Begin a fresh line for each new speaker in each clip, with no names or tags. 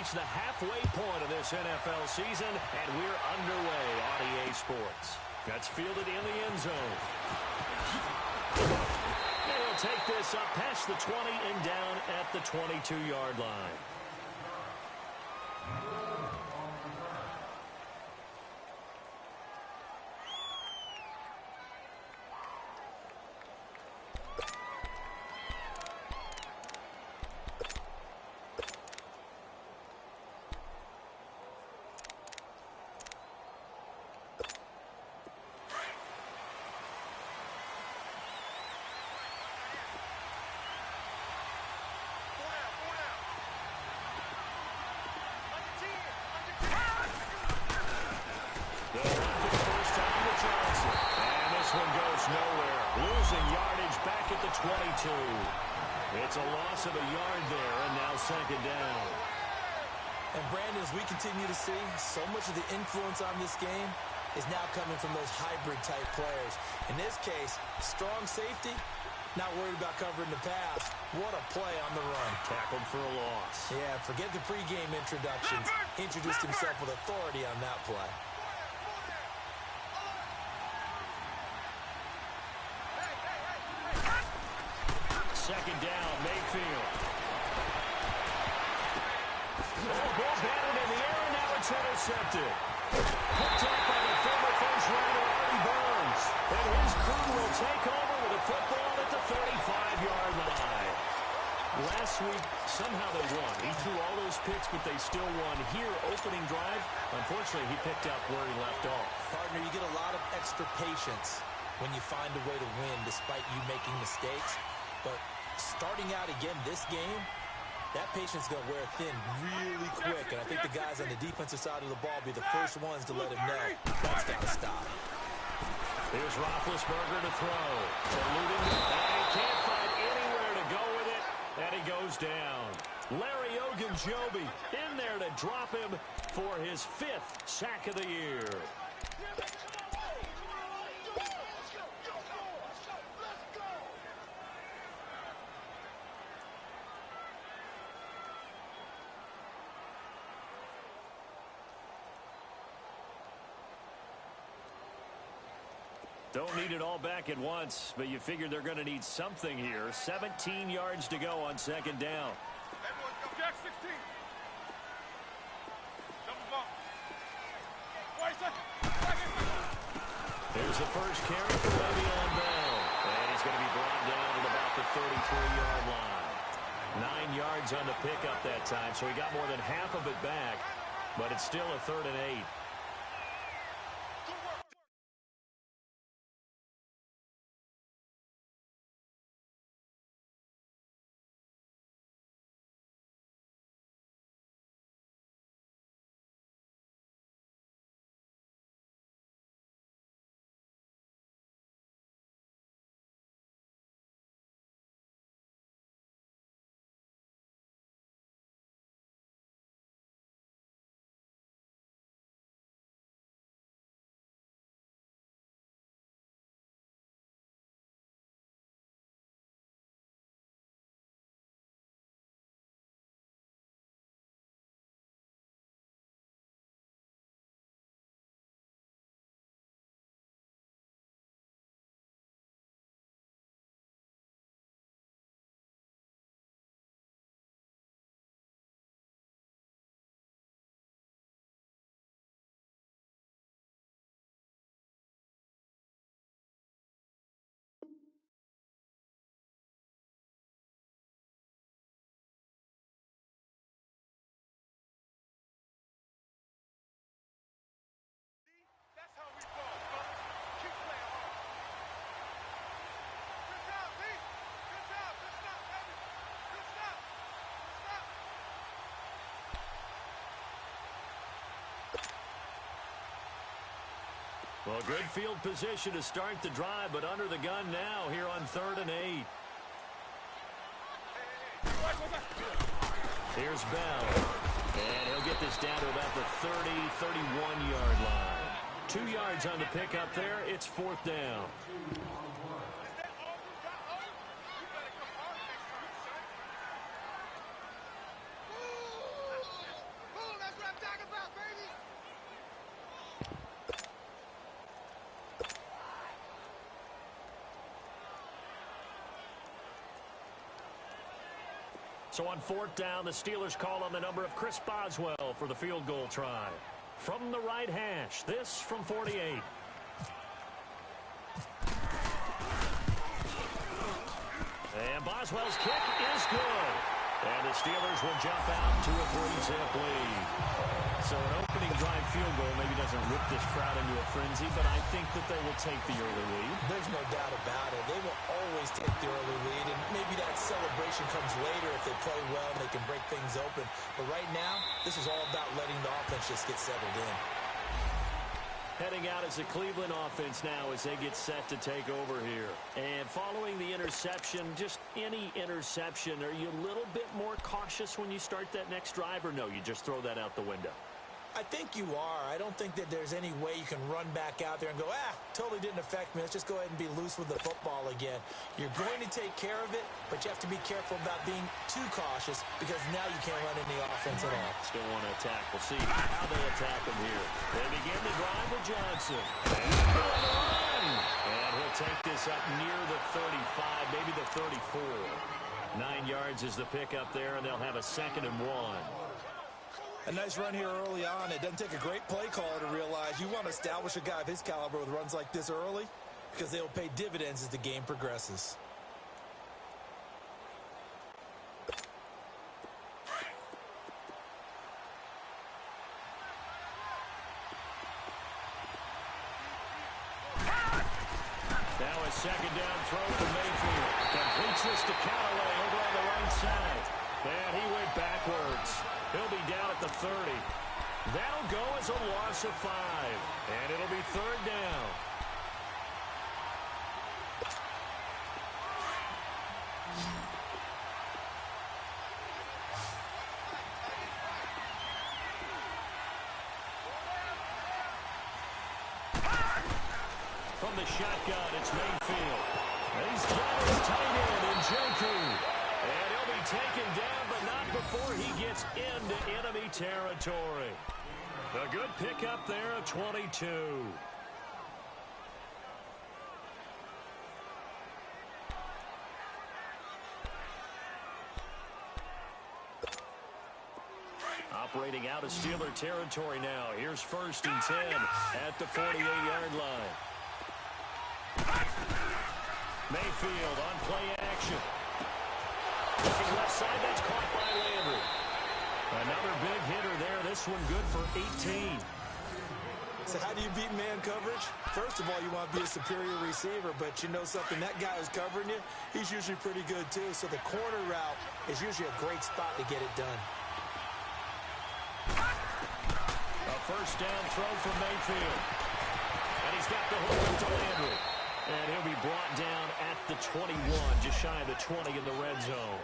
reached the halfway point of this NFL season, and we're underway on EA Sports. That's fielded in the end zone. And he'll take this up past the 20 and down at the 22-yard line. Nowhere. Losing yardage back at the 22. It's a loss of a yard there, and now second down.
And Brandon, as we continue to see, so much of the influence on this game is now coming from those hybrid-type players. In this case, strong safety, not worried about covering the pass. What a play on the run.
Tackled for a loss.
Yeah, forget the pregame introductions. Introduced himself with authority on that play.
Second down, Mayfield. Ball batted in the air, and now it's intercepted. Picked up by the former first-rounder Artie Burns. And his crew will take over with a football at the 35-yard line. Last week, somehow they won. He threw all those picks, but they still won. Here, opening drive, unfortunately, he picked up where he left off.
Partner, you get a lot of extra patience when you find a way to win despite you making mistakes. But starting out again this game, that patience is going to wear thin really quick. And I think the guys on the defensive side of the ball will be the first ones to let him know that's got to stop.
Here's Roethlisberger to throw. Eluding it, and he can't find anywhere to go with it, and he goes down. Larry Ogunjobi in there to drop him for his 5th sack of the year. Don't need it all back at once, but you figure they're going to need something here. 17 yards to go on second down.
Jack 16. Double bump.
There's the first carry for Le'Veon Bell. And he's going to be brought down at about the 33-yard line. 9 yards on the pickup that time, so he got more than half of it back, but it's still a 3rd and 8. Well, good field position to start the drive, but under the gun now here on 3rd and 8. Here's Bell. And he'll get this down to about the 30, 31-yard line. 2 yards on the pickup there. It's 4th down. So on fourth down, the Steelers call on the number of Chris Boswell for the field goal try. From the right hash, this from 48. And Boswell's kick is good. And the Steelers will jump out to a 3-zip lead. So an opening drive field goal maybe doesn't whip this crowd into a frenzy, but I think that they will take the early lead.
There's no doubt about it. They will always take the early lead, and maybe that celebration comes later if they play well and they can break things open. But right now, this is all about letting the offense just get settled in.
Heading out as the Cleveland offense now as they get set to take over here. And following the interception, just any interception, are you a little bit more cautious when you start that next drive, or no, you just throw that out the window?
I think you are. I don't think that there's any way you can run back out there and go, totally didn't affect me. Let's just go ahead and be loose with the football again. You're going to take care of it, but you have to be careful about being too cautious because now you can't run any offense at all.
Still want to attack. We'll see how they attack him here. They begin the drive with Johnson. And he'll take this up near the 35, maybe the 34. 9 yards is the pickup there, and they'll have a 2nd and 1.
A nice run here early on. It doesn't take a great play caller to realize you want to establish a guy of his caliber with runs like this early because they will pay dividends as the game progresses.
Now a 2nd down throw for Mayfield. Completes this to Callaway over on the right side. And he went backwards. He'll be down at the 30. That'll go as a loss of 5. And it'll be 3rd down. From the shotgun, it's Mayfield. And he's got his tight end in Joku. And he'll be taken down, but not before he gets into enemy territory. A good pickup there at 22. Operating out of Steeler territory now. Here's 1st and 10 at the 48-yard line. Mayfield on play action. Looking left side, that's caught by Landry. Another big hitter there. This one good for 18.
So how do you beat man coverage? First of all, you want to be a superior receiver, but you know something, that guy who's covering you, he's usually pretty good too. So the corner route is usually a great spot to get it done.
A 1st down throw from Mayfield. And he's got the hook to Landry. And he'll be brought down at the 21, just shy of the 20 in the red zone.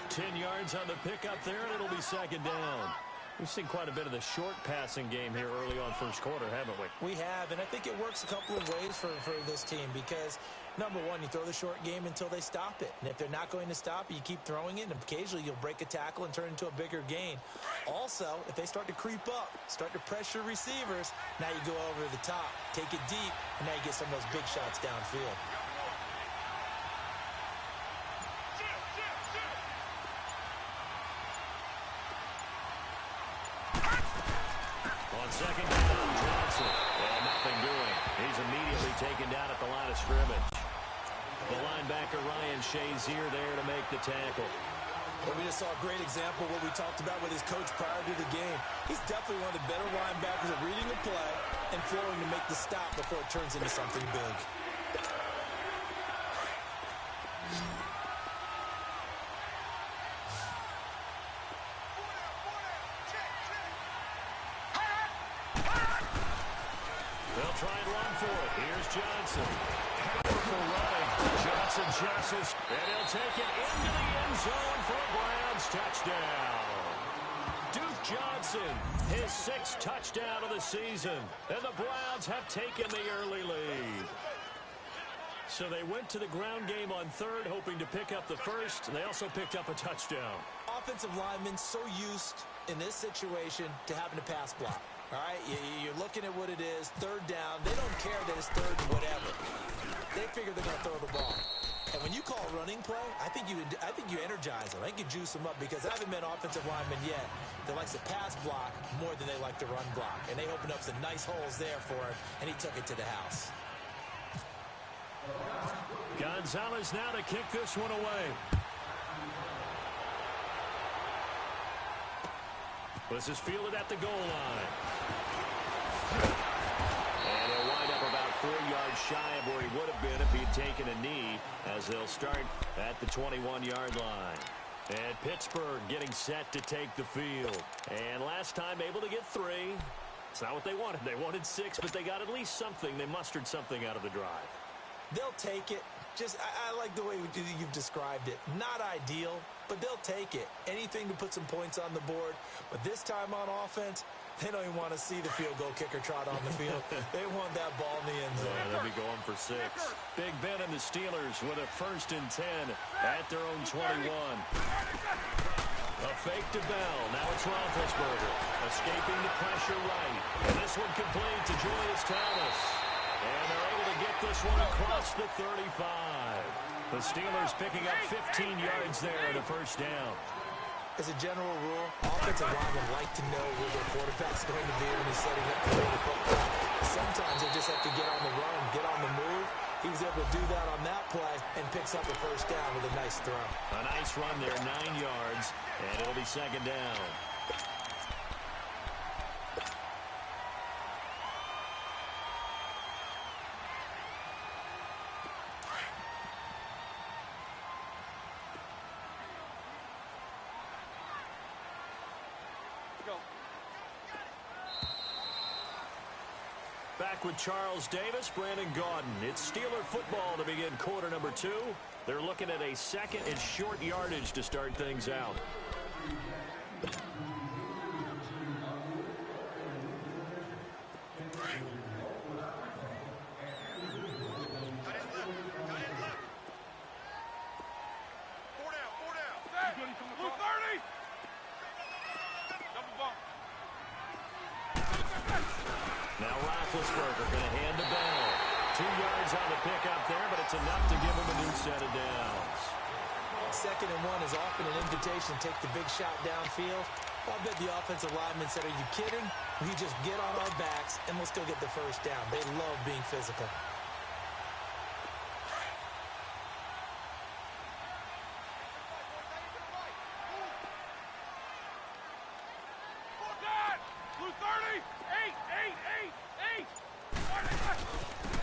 10 yards on the pickup there, and it'll be 2nd down. We've seen quite a bit of the short passing game here early on first quarter, haven't we?
We have, and I think it works a couple of ways for this team because, number one, you throw the short game until they stop it. And if they're not going to stop it, you keep throwing it, and occasionally you'll break a tackle and turn it into a bigger gain. Also, if they start to creep up, start to pressure receivers, now you go over the top, take it deep, and now you get some of those big shots downfield.
On 2nd down, Johnson. And nothing doing. He's immediately taken down at the line of scrimmage. The linebacker, Ryan Shazier, there to make the tackle.
Well, we just saw a great example of what we talked about with his coach prior to the game. He's definitely one of the better linebackers at reading the play and flowing to make the stop before it turns into something big.
They'll try and run for it. Here's Johnson. Powerful running. Johnson chases, and he'll take it into the end zone for a Browns touchdown. Duke Johnson, his 6th touchdown of the season, and the Browns have taken the early lead. So they went to the ground game on 3rd, hoping to pick up the 1st, and they also picked up a touchdown.
Offensive linemen so used in this situation to having to pass block. All right, you're looking at what it is, 3rd down. They don't care that it's 3rd and whatever. They figure they're going to throw the ball. And when you call a running play, I think you energize them. I think you juice them up because I haven't met offensive linemen yet that likes to pass block more than they like to run block. And they opened up some nice holes there for him, and he took it to the house.
Gonzalez now to kick this one away. This is fielded at the goal line. And he'll wind up about 4 yards shy of where he would have been if he had taken a knee, as they'll start at the 21-yard line. And Pittsburgh getting set to take the field. And last time able to get 3. It's not what they wanted. They wanted 6, but they got at least something. They mustered something out of the drive.
They'll take it. I like the way you've described it. Not ideal, but they'll take it. Anything to put some points on the board. But this time on offense, they don't even want to see the field goal kicker trot on the field. They want that ball in the end zone.
Yeah, they'll be going for 6. Big Ben and the Steelers with a 1st and 10 at their own 21. A fake to Bell. Now it's Roethlisberger. Escaping the pressure right. And this one complete to Julius Thomas. And they're able to get this one across the 35. The Steelers picking up 15 yards there and a 1st down.
As a general rule, offensive linemen like to know where their quarterback's going to be when he's setting up to throw the football. Sometimes they just have to get on the run, get on the move. He was able to do that on that play and picks up a 1st down with a nice throw.
A nice run there, 9 yards, and it'll be 2nd down. Back with Charles Davis, Brandon Gaudin. It's Steeler football to begin quarter number 2. They're looking at a 2nd and short yardage to start things out. Now Roethlisberger going to hand the ball. 2 yards on the pickup there, but it's enough to give him a new set of downs.
2nd and 1 is often an invitation to take the big shot downfield. I bet the offensive lineman said, are you kidding? We just get on our backs, and we'll still get the 1st down. They love being physical.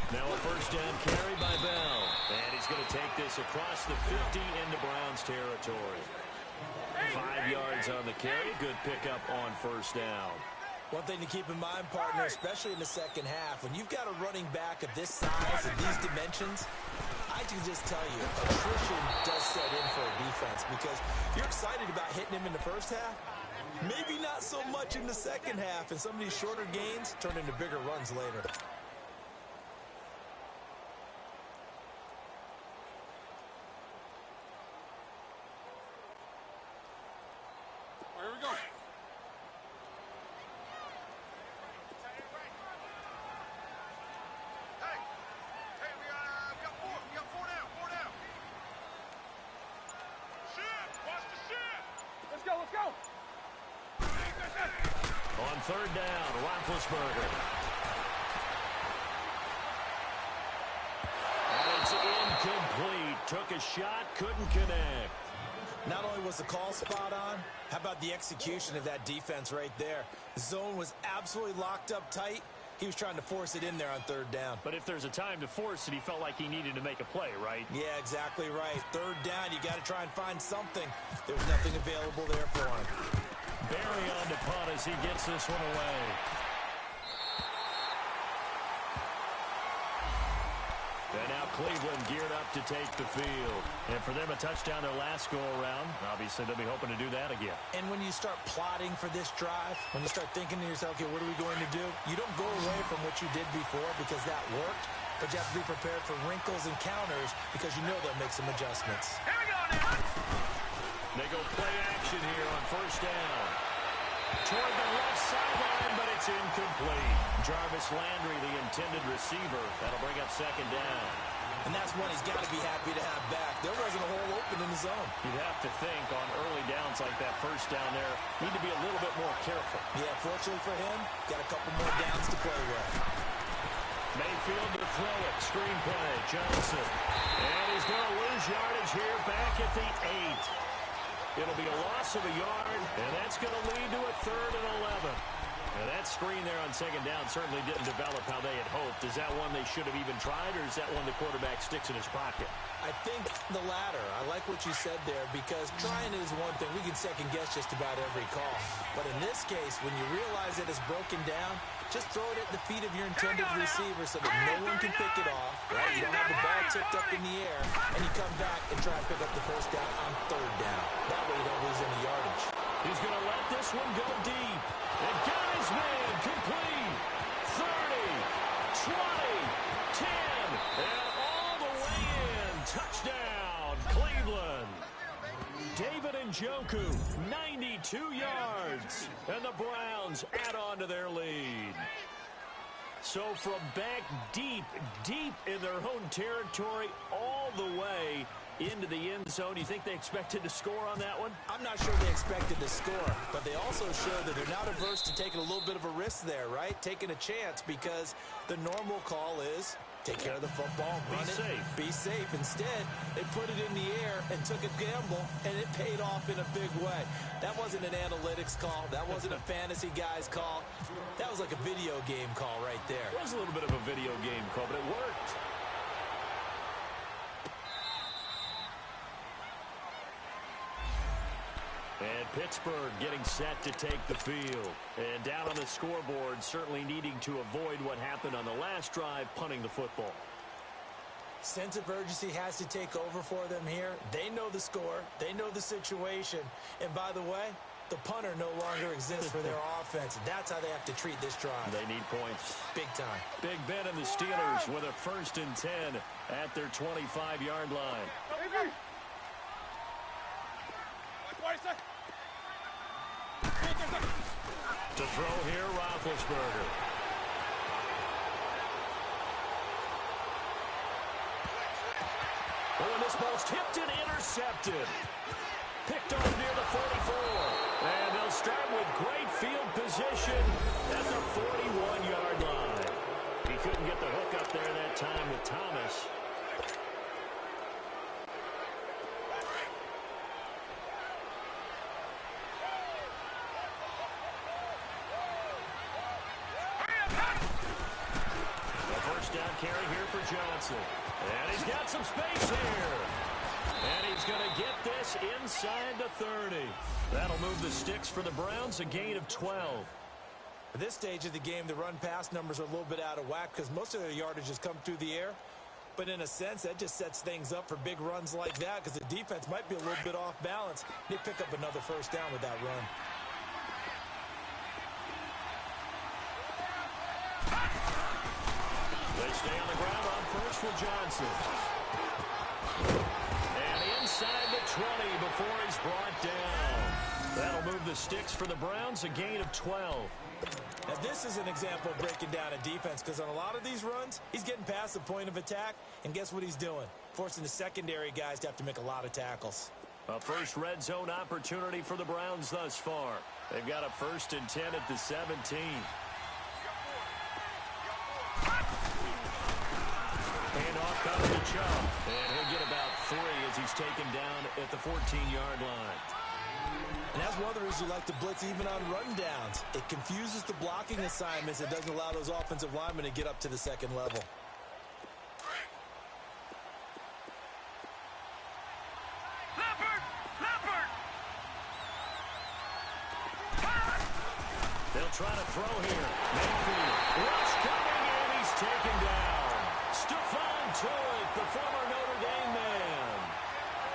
Now a 1st down carry by Bell. And he's going to take this across the 50 into Browns territory. 5 yards on the carry. Good pickup on 1st down.
One thing to keep in mind, partner, especially in the 2nd half, when you've got a running back of this size and these dimensions, I can just tell you, attrition does set in for a defense because you're excited about hitting him in the 1st half. Maybe not so much in the 2nd half, and some of these shorter gains turn into bigger runs later.
Here we go. Hey, we got 4. We got 4 down. 4 down. Shift. Watch the shift. Let's go.
On 3rd down, Roethlisberger. And it's incomplete. Took a shot, couldn't connect.
Not only was the call spot on, how about the execution of that defense right there? The zone was absolutely locked up tight. He was trying to force it in there on 3rd down.
But if there's a time to force it, he felt like he needed to make a play, right?
Yeah, exactly right. 3rd down, you got to try and find something. There was nothing available there for him.
Barry on to punt as he gets this one away. And now Cleveland geared up to take the field. And for them, a touchdown their last go-around. Obviously, they'll be hoping to do that again.
And when you start plotting for this drive, when you start thinking to yourself, okay, what are we going to do? You don't go away from what you did before because that worked, but you have to be prepared for wrinkles and counters because you know they'll make some adjustments.
Here we go now.
They go play action here on 1st down. Toward the left sideline, but it's incomplete. Jarvis Landry, the intended receiver. That'll bring up 2nd down.
And that's one he's got to be happy to have back. There wasn't a hole open in the zone.
You'd have to think on early downs like that first down there, need to be a little bit more careful.
Yeah, fortunately for him, got a couple more downs to play with.
Mayfield to throw it. Screen play. Johnson. And he's going to lose yardage here back at the 8. It'll be a loss of a yard, and that's going to lead to a 3rd and 11. Now that screen there on second down certainly didn't develop how they had hoped. Is that one they should have even tried, or is that one the quarterback sticks in his pocket?
I think the latter. I like what you said there, because trying is one thing. We can second guess just about every call. But in this case, when you realize that it's broken down, just throw it at the feet of your intended receiver so that no one can pick it off. Right? You don't have the ball tipped up in the air, and you come back and try and pick up the first down on 3rd down. That way you don't lose any yardage.
He's going to let this one go deep. And got his man complete. 30, 20, 10, and all the way in. Touchdown, Cleveland. David Njoku, 92 yards. And the Browns add on to their lead. So from back deep in their own territory, all the way into the end zone. You think they expected to score on that one?
I'm not sure they expected to score, but they also showed that they're not averse to taking a little bit of a risk there, right? Taking a chance, because the normal call is take care of the football, run it, be safe. Instead, they put it in the air and took a gamble, and it paid off in a big way. That wasn't an analytics call. That wasn't a fantasy guy's call. That was like a video game call right there.
It was a little bit of a video game call, but it worked. And Pittsburgh getting set to take the field. And down on the scoreboard, certainly needing to avoid what happened on the last drive, punting the football.
Sense of urgency has to take over for them here. They know the score. They know the situation. And by the way, the punter no longer exists for their offense. That's how they have to treat this drive.
They need points.
Big time.
Big Ben and the Steelers with a 1st and 10 at their 25-yard line. To throw here, Roethlisberger. Oh, and this ball's tipped and intercepted. Picked off near the 44. And they'll start with great field position at the 41-yard line. He couldn't get the hook up there that time with Thomas. Down carry here for Johnson. And he's got some space here. And he's going to get this inside the 30. That'll move the sticks for the Browns, a gain of 12.
At this stage of the game, the run-pass numbers are a little bit out of whack because most of their yardage has come through the air. But in a sense, that just sets things up for big runs like that because the defense might be a little bit off balance. They pick up another first down with that run.
They stay on the ground on first with Johnson. And inside the 20 before he's brought down. That'll move the sticks for the Browns, a gain of 12.
Now, this is an example of breaking down a defense because on a lot of these runs, he's getting past the point of attack, and guess what he's doing? Forcing the secondary guys to have to make a lot of tackles.
A first red zone opportunity for the Browns thus far. They've got a 1st and 10 at the 17. Handoff comes to Chubb, and he'll get about 3 as he's taken down at the 14-yard line.
And that's one of the reasons you like to blitz even on rundowns. It confuses the blocking assignments. It doesn't allow those offensive linemen to get up to the second level.
They'll try to throw here. Mayfield. Rush coming, and he's taken down. Stephon Tuitt, the former Notre Dame man.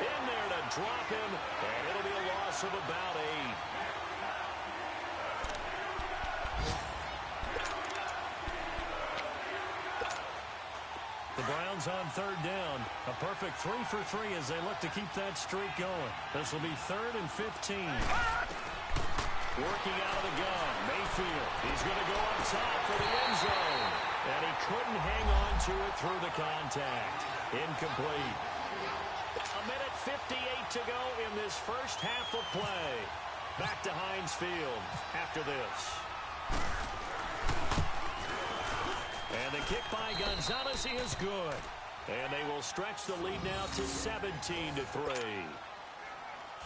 In there to drop him, and it'll be a loss of about 8. The Browns on 3rd down. A perfect 3 for 3 as they look to keep that streak going. This will be 3rd and 15. Working out of the gun, Mayfield. He's going to go up top for the end zone. And he couldn't hang on to it through the contact. Incomplete. A minute 58 to go in this first half of play. Back to Heinz Field after this. And the kick by Gonzalez is good. And they will stretch the lead now to 17-3.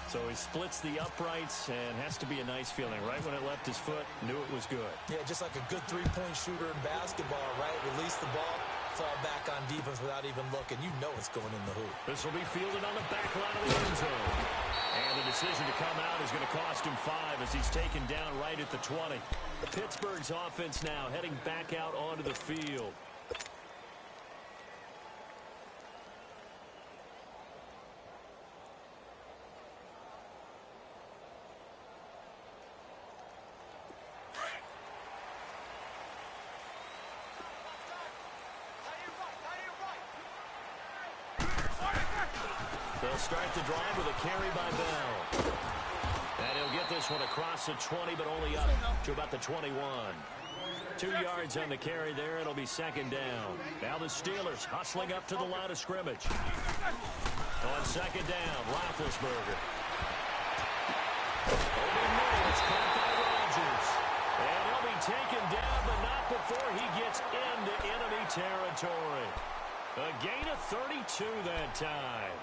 So he splits the uprights and has to be a nice feeling. Right when it left his foot, knew it was good.
Yeah, just like a good three-point shooter in basketball, right? Release the ball, fall back on defense without even looking. You know it's going in the hoop.
This will be fielded on the back line of the end zone. And the decision to come out is going to cost him 5 as he's taken down right at the 20. Pittsburgh's offense now heading back out onto the field. They'll start the drive with a carry by Bell. And he'll get this one across the 20, but only up to about the 21. 2 yards on the carry there. It'll be second down. Now the Steelers hustling up to the line of scrimmage. On second down, Roethlisberger. Over the middle, it's caught by Rodgers. And he'll be taken down, but not before he gets into enemy territory. A gain of 32 that time.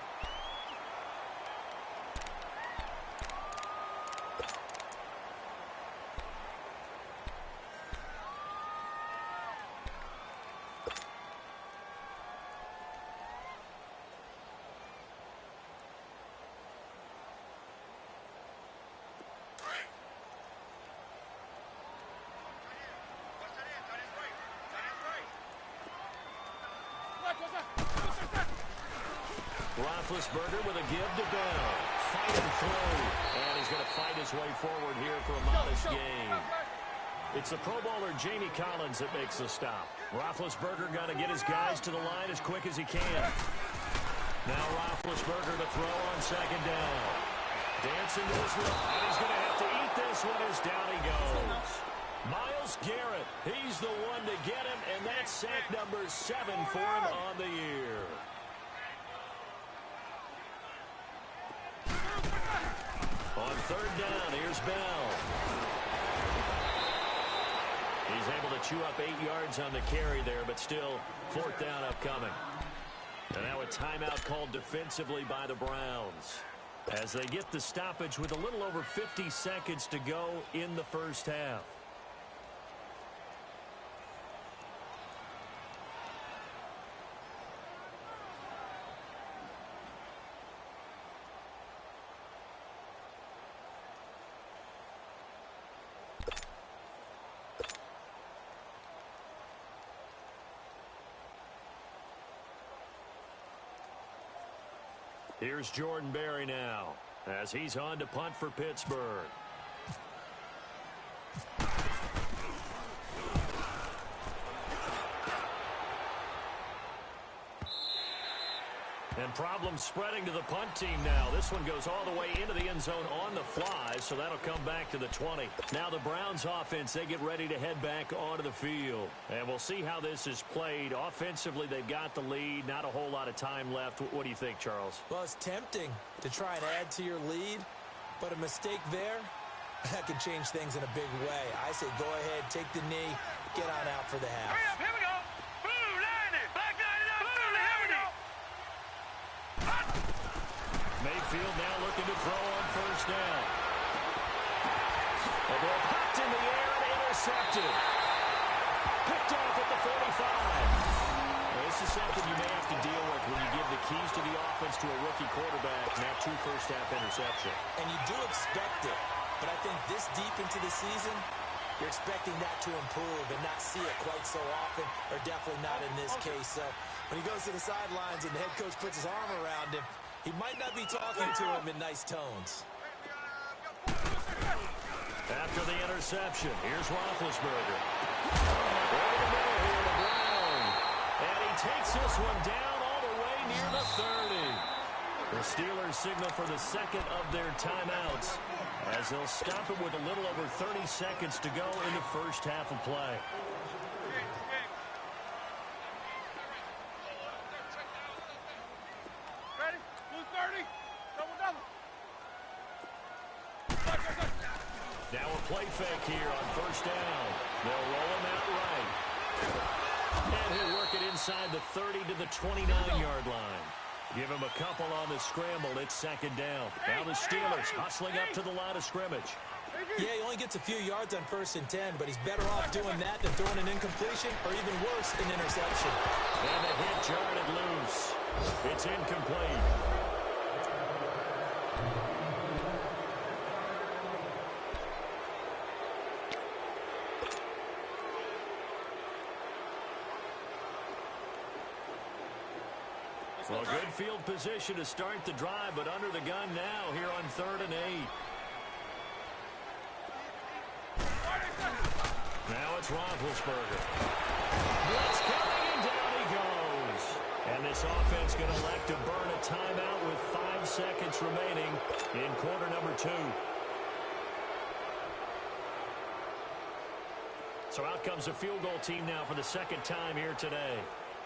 Roethlisberger with a give to Bell. Fight and throw. And he's going to fight his way forward here for a modest gain. It's the Pro Bowler Jamie Collins that makes the stop. Roethlisberger got to get his guys to the line as quick as he can. Now Roethlisberger to throw on second down. Dancing to his right. And he's going to have to eat this one as down he goes. Myles Garrett, he's the one to get him, and that's sack number 7 for him on the year. On third down, here's Bell. He's able to chew up 8 yards on the carry there, but still fourth down upcoming. And now a timeout called defensively by the Browns as they get the stoppage with a little over 50 seconds to go in the first half. Here's Jordan Berry now as he's on to punt for Pittsburgh. And problems spreading to the punt team now. This one goes all the way into the end zone on the fly, so that'll come back to the 20. Now the Browns offense, they get ready to head back onto the field. And we'll see how this is played. Offensively, they've got the lead. Not a whole lot of time left. What do you think, Charles?
Well, it's tempting to try and add to your lead, but a mistake there, that could change things in a big way. I say go ahead, take the knee, get on out for the half.
Hurry up, here we go. Blue, line it. Black line it up. Blue, here we go.
Mayfield now looking to throw on first down. The ball popped in the air and intercepted. Picked off at the 45. Well, this is something you may have to deal with when you give the keys to the offense to a rookie quarterback. Now 2 first-half interceptions.
And you do expect it, but I think this deep into the season, you're expecting that to improve and not see it quite so often, or definitely not in this case. So when he goes to the sidelines and the head coach puts his arm around him, he might not be talking to him in nice tones.
After the interception, here's Roethlisberger. Over the middle here to Brown. And he takes this one down all the way near the 30. The Steelers signal for the second of their timeouts as they'll stop it with a little over 30 seconds to go in the first half of play. quick here on first down. They'll roll him out right. And he'll work it inside the 30 to the 29-yard line. Give him a couple on the scramble. It's second down. Now the Steelers hustling up to the line of scrimmage.
Yeah, he only gets a few yards on 1st and 10, but he's better off doing that than throwing an incompletion or even worse, an interception.
And the hit jarred it loose. It's incomplete. Well, good field position to start the drive, but under the gun now here on 3rd and 8. Now it's Roethlisberger. Blitz coming, and down he goes. And this offense going to elect to burn a timeout with 5 seconds remaining in quarter number 2. So out comes a field goal team now for the second time here today.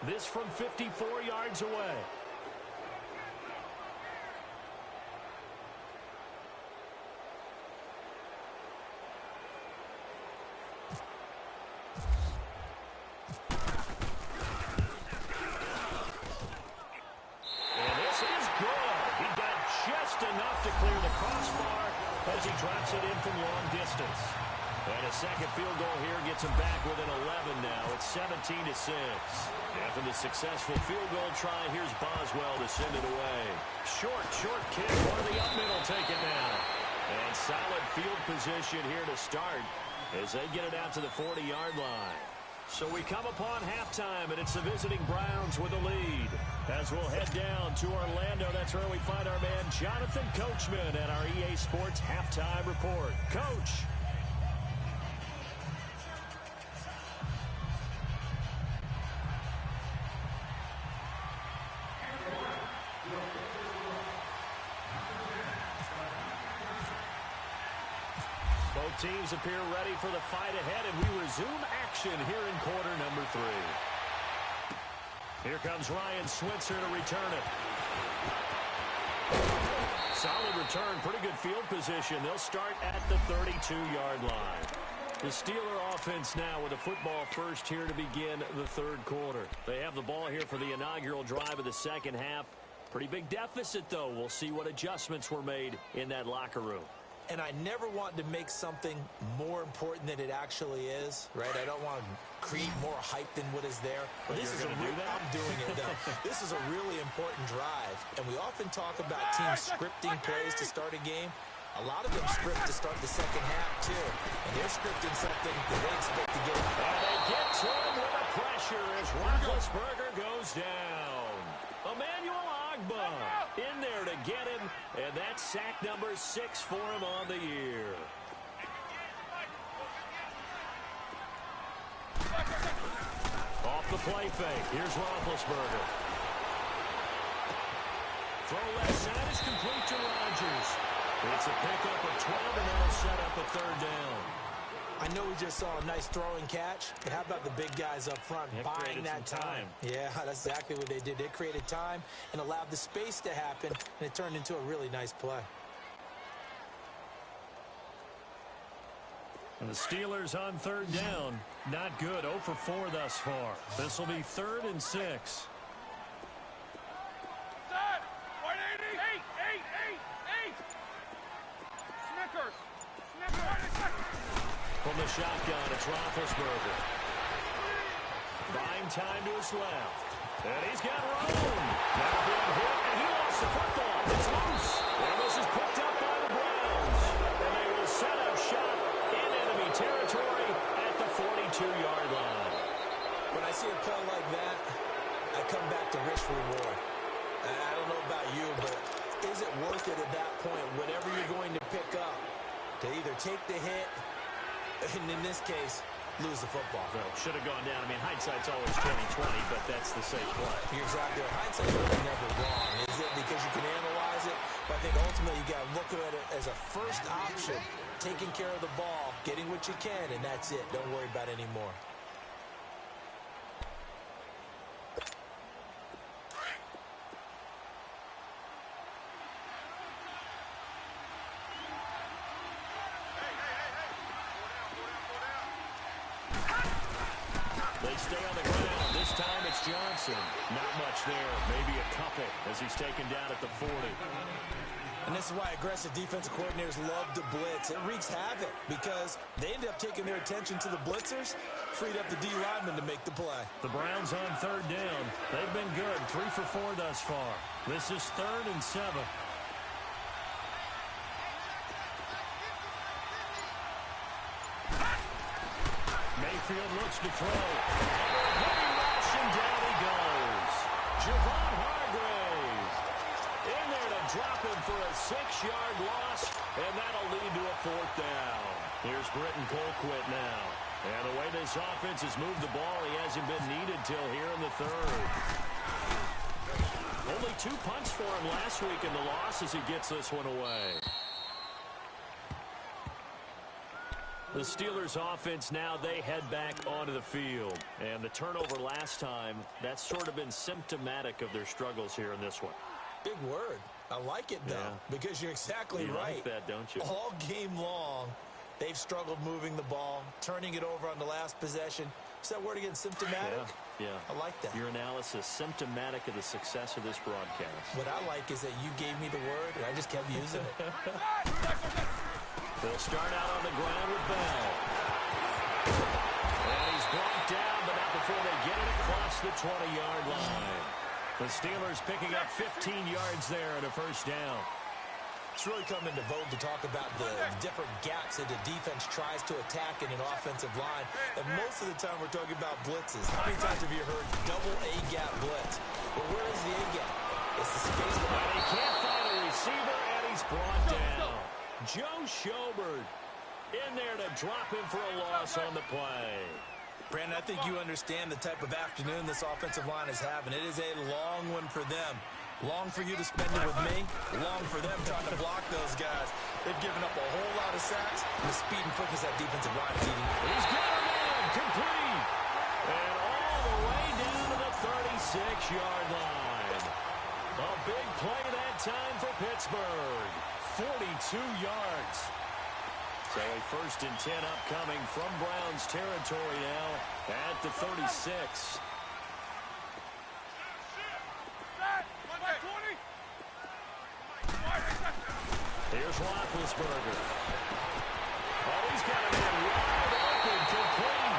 This from 54 yards away. Enough to clear the crossbar as he drops it in from long distance. And a second field goal here gets him back within 11 now. It's 17-6. After the successful field goal try, here's Boswell to send it away. Short kick for the up middle. Take it now. And solid field position here to start as they get it out to the 40-yard line. So we come upon halftime, and it's the visiting Browns with a lead. As we'll head down to Orlando, that's where we find our man Jonathan Coachman at our EA Sports Halftime Report. Coach. Both teams appear ready for the fight ahead, and we resume action here in quarter number 3. Here comes Ryan Switzer to return it. Solid return, pretty good field position. They'll start at the 32-yard line. The Steeler offense now with a football first here to begin the 3rd quarter. They have the ball here for the inaugural drive of the second half. Pretty big deficit, though. We'll see what adjustments were made in that locker room.
And I never want to make something more important than it actually is, right? I don't want to create more hype than what is there. But this is I'm doing it, though. This is a really important drive. And we often talk about teams scripting plays to start a game. A lot of them script to start the second half, too. And they're scripting something that they expect to get.
And they get to him with a pressure as Roethlisberger goes down. Emmanuel Ogbah in there to get him, and that's sack number 6 for him on the year. Off the play fake, here's Roethlisberger. Throw left side is complete to Rodgers. It's a pickup of 12, and that'll set up a 3rd down.
I know we just saw a nice throwing catch, but how about the big guys up front buying that time? Yeah, that's exactly what they did. They created time and allowed the space to happen, and it turned into a really nice play.
And the Steelers on 3rd down. Not good. 0 for 4 thus far. This will be 3rd and 6. From the shotgun, it's Roethlisberger. Buying time to his left. And he's got room. Now being hit, and he lost the football. It's loose. And this is picked up by the Browns. And they will set up shop in enemy territory at the 42-yard line.
When I see a play like that, I come back to risk reward. I don't know about you, but is it worth it at that point, whatever you're going to pick up, to either take the hit, and in this case, lose the football?
Well, should have gone down. I mean, hindsight's always 20/20, but that's the safe play.
You're exactly right. Hindsight's really never wrong, is it? Because you can analyze it, but I think ultimately you got to look at it as a first option, taking care of the ball, getting what you can, and that's it. Don't worry about it anymore.
They stay on the ground. This time it's Johnson. Not much there. Maybe a couple as he's taken down at the 40.
And this is why aggressive defensive coordinators love to blitz. It wreaks havoc because they end up taking their attention to the blitzers, freed up the D lineman to make the play.
The Browns on third down. They've been good. 3 for 4 thus far. This is 3rd and 7. Mayfield looks to throw. Heavy rush, and down he goes. Javon Hargrave in there to drop him for a 6-yard loss, and that'll lead to a 4th down. Here's Britton Colquitt now. And the way this offense has moved the ball, he hasn't been needed till here in the 3rd. Only 2 punts for him last week in the loss as he gets this one away. The Steelers offense now, they head back onto the field. And the turnover last time, that's sort of been symptomatic of their struggles here in this one.
Big word. I like it, though, because you're exactly right.
You like that, don't you?
All game long, they've struggled moving the ball, turning it over on the last possession. Is that word again, symptomatic?
Yeah.
I like that.
Your analysis, symptomatic of the success of this broadcast.
What I like is that you gave me the word, and I just kept using it.
They'll start out on the ground with Bell. And he's brought down, but not before they get it across the 20-yard line. The Steelers picking up 15 yards there and a 1st down.
It's really come into vogue to talk about the different gaps that the defense tries to attack in an offensive line. And most of the time we're talking about blitzes. How many times have you heard double A-gap blitz? Well, where is the A-gap? It's the space.
And he can't find a receiver, and he's brought down. Joe Schobert in there to drop him for a loss on the play.
Brandon, I think you understand the type of afternoon this offensive line is having. It is a long one for them. Long for you to spend it with me. Long for them trying to block those guys. They've given up a whole lot of sacks. And the speed and quickness that defensive line is eating.
He's got a man complete. And all the way down to the 36-yard line. A big play that time for Pittsburgh. 42 yards. So a 1st and 10 upcoming from Browns territory now at the 36. Here's Roethlisberger. Oh, he's got a man wide open, complete.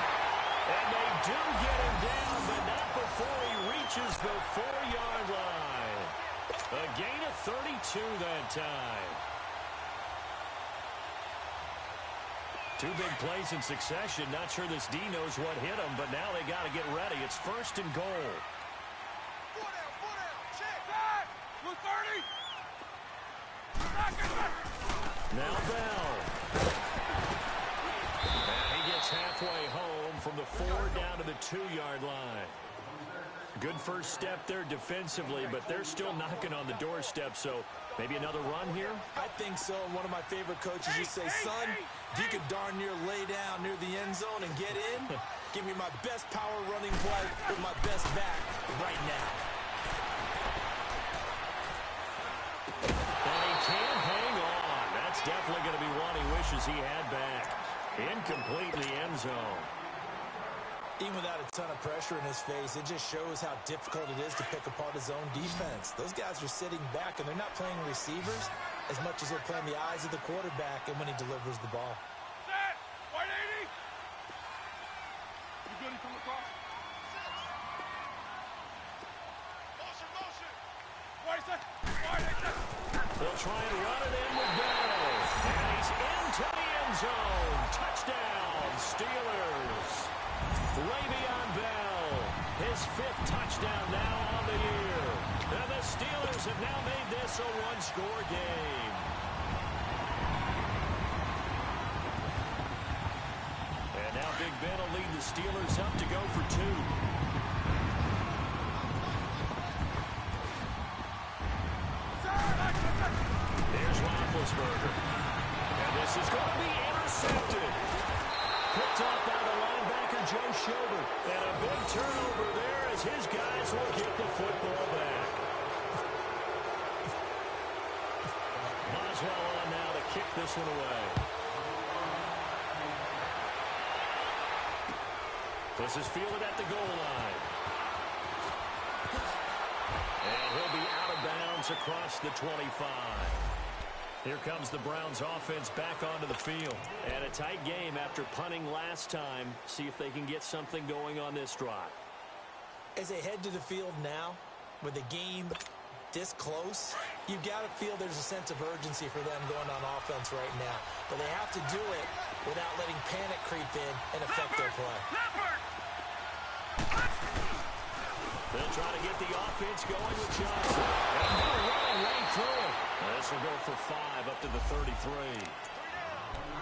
And they do get him down, but not before he reaches the 4-yard line. A gain of 32 that time. 2 big plays in succession. Not sure this D knows what hit him, but now they got to get ready. It's 1st and goal. Now Bell. And he gets halfway home from the 4 down to the 2-yard line. Good first step there defensively, but they're still knocking on the doorstep, so maybe another run here?
I think so. One of my favorite coaches used to say, son, if you could darn near lay down near the end zone and get in, give me my best power running play with my best back right now.
And he can't hang on. That's definitely going to be one he wishes he had back. Incomplete in the end zone.
Even without a ton of pressure in his face, it just shows how difficult it is to pick apart his own defense. Those guys are sitting back, and they're not playing receivers as much as they're playing the eyes of the quarterback and when he delivers the ball.
Set! 180! You good? He come across? Motion, motion! Wait a second!
They'll try and run it in with Bell. And he's into the end zone. Touchdown, Steelers. Le'Veon Bell, his 5th touchdown now on the year. And the Steelers have now made this a 1-score game. And now Big Ben will lead the Steelers up to go for 2. Here's Roethlisberger. And this is going to be intercepted. Picked off by the linebacker, Joe Schobert. And a big turnover there as his guys will get the football back. Boswell on now to kick this one away. This is fielded at the goal line. And he'll be out of bounds across the 25. Here comes the Browns offense back onto the field. And a tight game after punting last time. See if they can get something going on this drive.
As they head to the field now, with the game this close, you've got to feel there's a sense of urgency for them going on offense right now. But they have to do it without letting panic creep in and affect their play.
They'll try to get the offense going with Johnson. And they're running right through it. This will go for 5 up to the 33.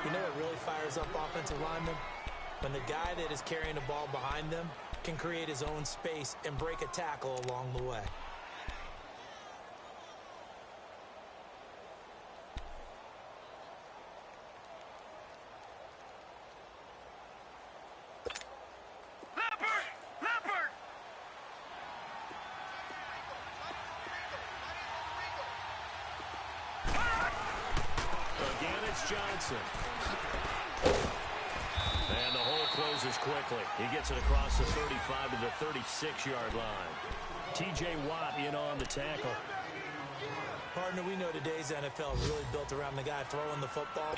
You know what really fires up offensive linemen? When the guy that is carrying the ball behind them can create his own space and break a tackle along the way.
Johnson. And the hole closes quickly. He gets it across the 35 to the 36-yard line. T.J. Watt in on the tackle.
Partner, we know today's NFL is really built around the guy throwing the football.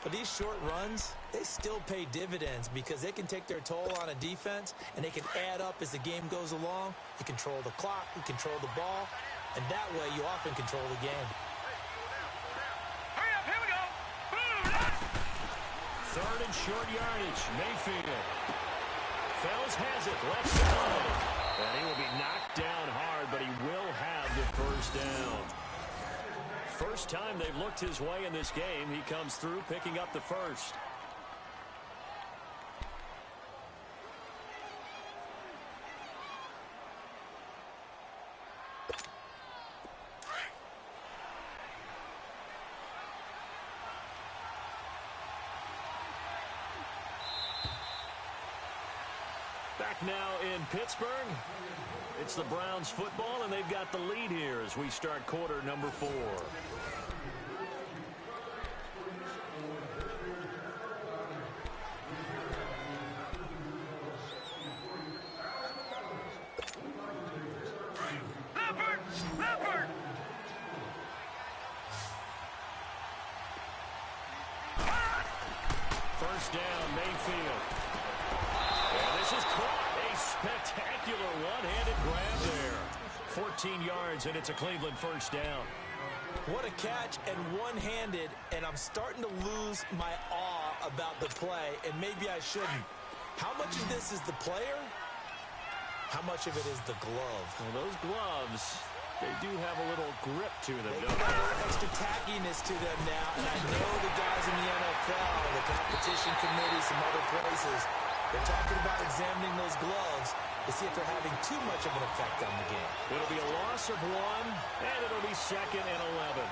But these short runs, they still pay dividends because they can take their toll on a defense and they can add up as the game goes along. You control the clock, you control the ball, and that way you often control the game.
Third and short yardage. Mayfield. Fells has it. Left side. And he will be knocked down hard, but he will have the first down. First time they've looked his way in this game. He comes through picking up the first. Back now in Pittsburgh. It's the Browns football, and they've got the lead here as we start quarter number 4. First down, Mayfield. And this is caught. A spectacular one-handed grab there. 14 yards, and it's a Cleveland first down.
What a catch, and one-handed, and I'm starting to lose my awe about the play, and maybe I shouldn't. How much of this is the player? How much of it is the glove?
Well, those gloves, they do have a little grip to them,
They've
don't
got a
they?
little extra tackiness to them now, and I know the guys in the NFL, the competition committee, some other places, they're talking about examining those gloves to see if they're having too much of an effect on the game.
It'll be a loss of 1, and it'll be 2nd and 11.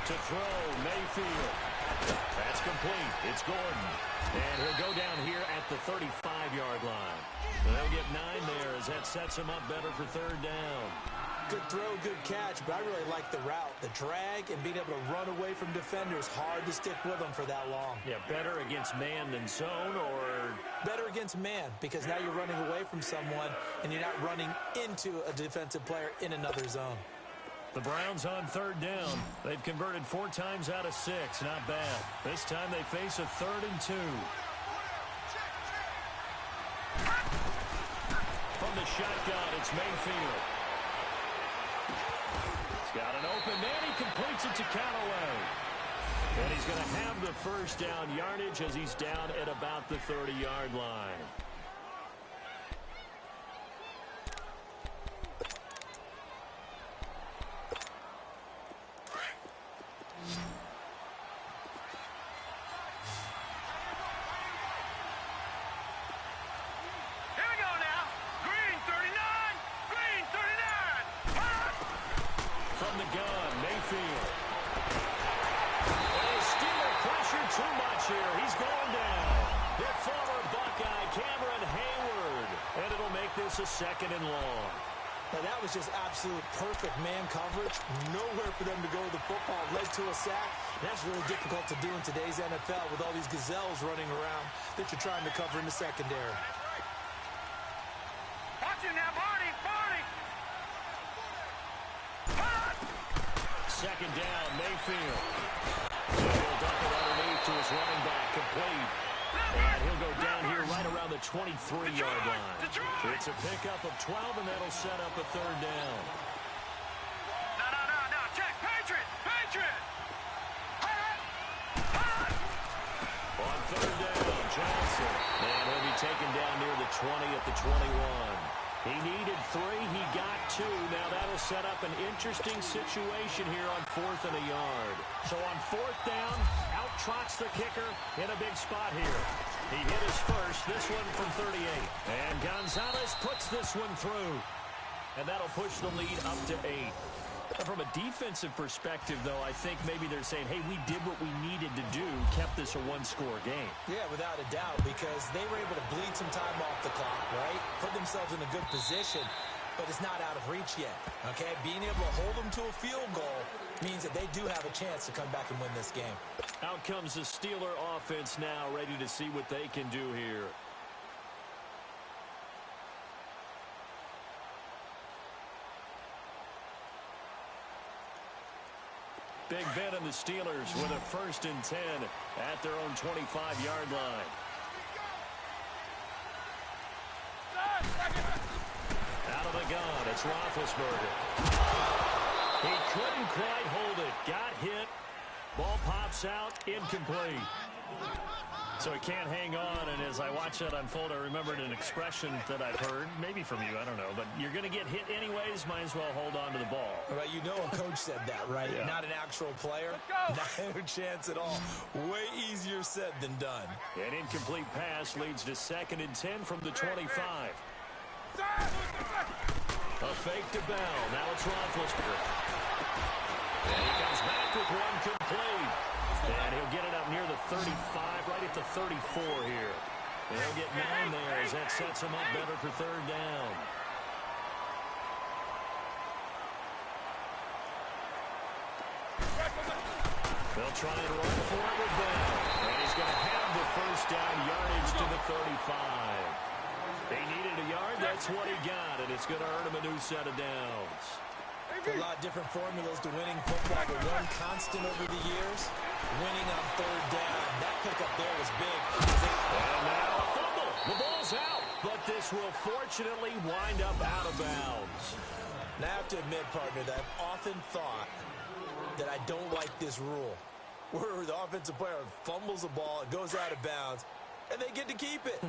To throw, Mayfield. That's complete. It's Gordon. And he'll go down here at the 35-yard line. They'll get 9 there as that sets him up better for third down.
Good throw, good catch, but I really like the route. The drag and being able to run away from defenders, hard to stick with them for that long.
Yeah, better against man than zone, or...
Better against man, because now you're running away from someone and you're not running into a defensive player in another zone.
The Browns on third down. They've converted 4 times out of 6. Not bad. This time they face a 3rd and 2. From the shotgun, it's Mayfield. He's got an open man. He completes it to Callaway. And he's going to have the first down yardage as he's down at about the 30-yard line. Too much here. He's going down. force a second and long.
Now, that was just absolute perfect man coverage. Nowhere for them to go with the football. Led to a sack. And that's really difficult to do in today's NFL with all these gazelles running around that you're trying to cover in the secondary.
Watch it now, Barney! Barney!
Second down, Mayfield. And he'll dump it underneath to his running back, complete. And he'll go down here right around the 23-yard line. It's a pickup of 12, and that'll set up a third down.
No. Check. Patriot! Patriot!
On third down, Johnson. And he'll be taken down near the 20 at the 21. He needed 3. He got 2. Now that'll set up an interesting situation here on 4th and a yard. So on 4th down, out trots the kicker in a big spot here. He hit his first, this one from 38. And Gonzalez puts this one through. And that'll push the lead up to 8. From a defensive perspective, though, I think maybe they're saying, hey, we did what we needed to do, kept this a one-score game.
Yeah, without a doubt, because they were able to bleed some time off the clock, right? Put themselves in a good position, but it's not out of reach yet, okay? Being able to hold them to a field goal means that they do have a chance to come back and win this game.
Out comes the Steeler offense now, ready to see what they can do here. Big Ben and the Steelers with a 1st and 10 at their own 25-yard line. Out of the gun, it's Roethlisberger. He couldn't quite hold it. Got hit. Ball pops out, incomplete. So he can't hang on, and as I watch that unfold, I remembered an expression that I've heard, maybe from you, I don't know, but you're going to get hit anyways, might as well hold on to the ball.
Right, you know a coach said that, right?
Yeah.
Not an actual player. Not a chance at all. Way easier said than done.
An incomplete pass leads to 2nd and 10 from the 25. A fake to Bell. Now it's Roethlisberger. And he comes back with one complete. And he'll get it up near the 35, right at the 34 here. And he'll get 9 there as that sets him up better for third down. They'll try and run for it with Bell. And he's going to have the first down yardage to the 35. They needed a yard, that's what he got, and it's going to earn him a new set of downs.
A lot of different formulas to winning football, but one constant over the years, winning on third down. That pickup there was big.
And now a fumble. The ball's out, but this will fortunately wind up out of bounds.
Now, I have to admit, partner, that I've often thought that I don't like this rule, where the offensive player fumbles the ball, it goes out of bounds, and they get to keep it.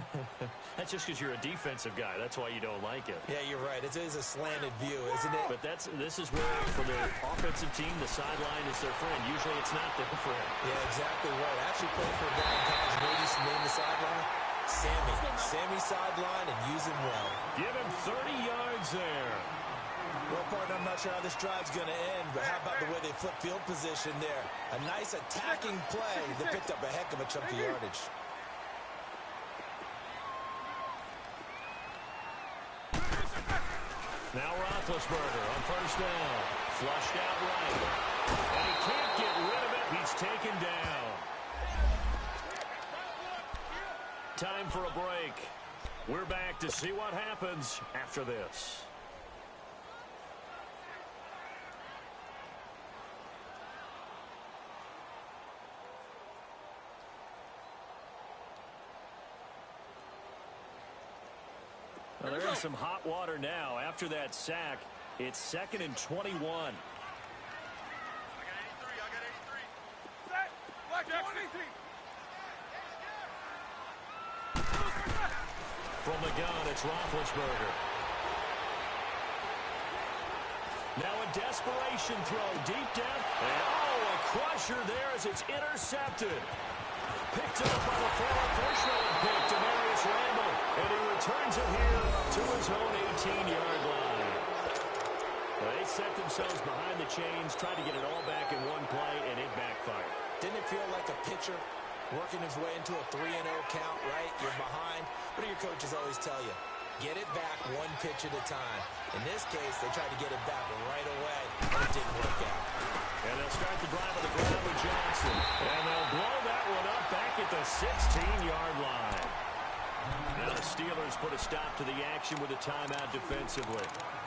That's just because you're a defensive guy. That's why you don't like it.
Yeah, you're right. It is a slanted view, isn't it?
But this is where, for the offensive team, the sideline is their friend. Usually it's not their friend.
Yeah, exactly right. I actually played for a guy in college. Maybe used to name the sideline Sammy. Sammy sideline and use him well.
Give him 30 yards there.
Well, partner, I'm not sure how this drive's going to end, but how about the way they flip field position there? A nice attacking play that picked up a heck of a chunk of yardage.
Now Roethlisberger on first down. Flushed out right. And he can't get rid of it. He's taken down. Time for a break. We're back to see what happens after this. Well, they're in some hot water now. After that sack, it's 2nd and 21.
I got 83. Set. Black 20.
From the gun, it's Roethlisberger. Now a desperation throw deep down. And a crusher there as it's intercepted. Picked up by the former first-round pick, Demarius Randall. And he returns it here to his own 18-yard line. Well, they set themselves behind the chains, tried to get it all back in one play, and it backfired.
Didn't it feel like a pitcher working his way into a 3-0 count, right? You're behind. What do your coaches always tell you? Get it back one pitch at a time. In this case, they tried to get it back right away, but it didn't work out.
And they'll start the drive on the ground with Johnson. And they'll blow that one up back at the 16-yard line. Now the Steelers put a stop to the action with a timeout defensively,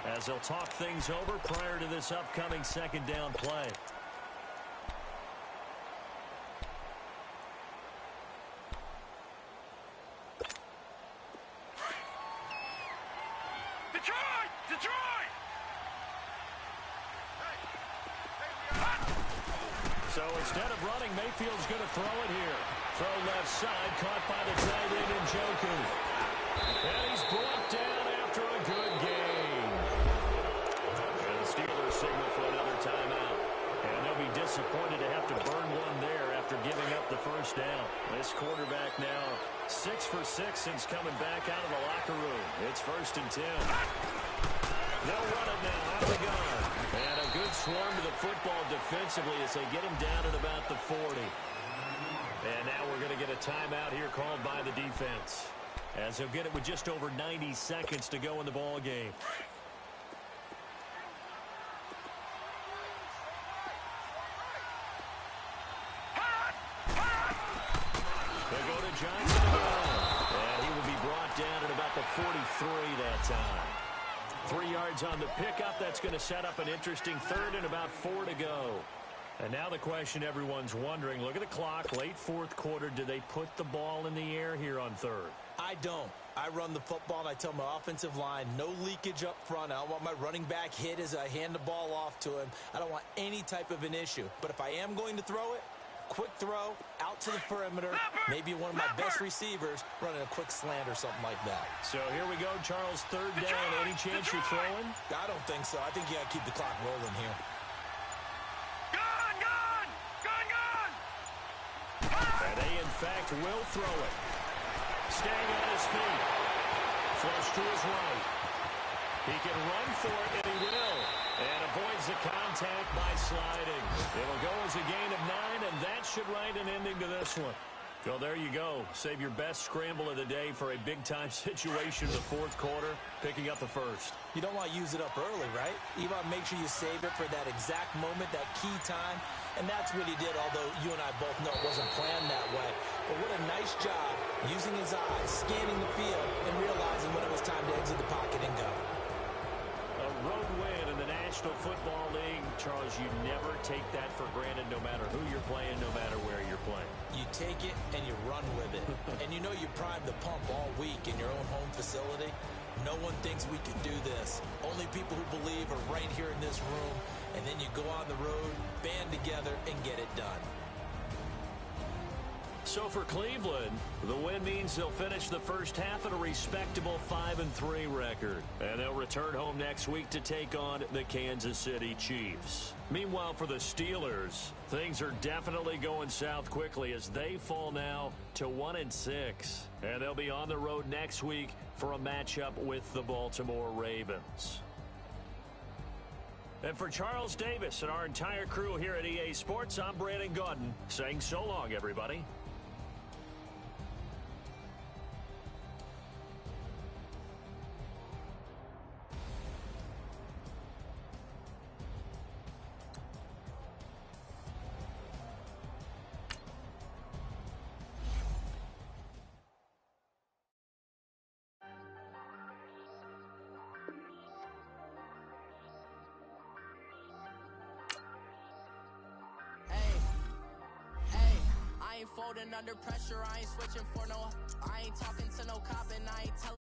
as they'll talk things over prior to this upcoming second down play.
Detroit! Detroit!
So instead of running, Mayfield's going to throw it here. Throw left side, caught by the tight end Njoku. And he's brought down after a good gain. And the Steelers signal for another timeout. And they'll be disappointed to have to burn one there after giving up the first down. This quarterback now 6 for 6 since coming back out of the locker room. It's 1st and 10. They'll run it now out of the gun. And a good swarm to the football defensively as they get him down at about the 40. And now we're going to get a timeout here called by the defense, as they'll get it with just over 90 seconds to go in the ball game. They'll go to Johnson again. And he will be brought down at about the 43 that time. 3 yards on the pickup. That's going to set up an interesting third and about 4 to go. And now the question everyone's wondering, look at the clock, late fourth quarter, do they put the ball in the air here on third?
I don't. I run the football, and I tell my offensive line, no leakage up front. I don't want my running back hit as I hand the ball off to him. I don't want any type of an issue. But if I am going to throw it, quick throw, out to the perimeter, maybe one of my best receivers running a quick slant or something like that.
So here we go, Charles, third down. Any chance you're throwing?
I don't think so. I think you got to keep the clock rolling here.
And they, in fact, will throw it. Staying on his feet. Flush to his right. He can run for it, and he will. And avoids the contact by sliding. It'll go as a gain of 9, and that should write an ending to this one. Well, there you go. Save your best scramble of the day for a big-time situation in the fourth quarter, picking up the first.
You don't want to use it up early, right? You want to make sure you save it for that exact moment, that key time. And that's what he did, although you and I both know it wasn't planned that way. But what a nice job using his eyes, scanning the field, and realizing when it was time to exit the pocket and go.
A road win in the National Football League. Charles, you never take that for granted no matter who you're playing, no matter where you're playing.
You take it and you run with it. And you know you primed the pump all week in your own home facility. No one thinks we can do this. Only people who believe are right here in this room. And then you go on the road, band together, and get it done.
So for Cleveland, the win means they'll finish the first half at a respectable 5-3 record. And they'll return home next week to take on the Kansas City Chiefs. Meanwhile, for the Steelers, things are definitely going south quickly as they fall now to 1-6. And they'll be on the road next week for a matchup with the Baltimore Ravens. And for Charles Davis and our entire crew here at EA Sports, I'm Brandon Gaudin saying so long, everybody.
Folding under pressure, I ain't switching for no. I ain't talking to no cop and I ain't telling.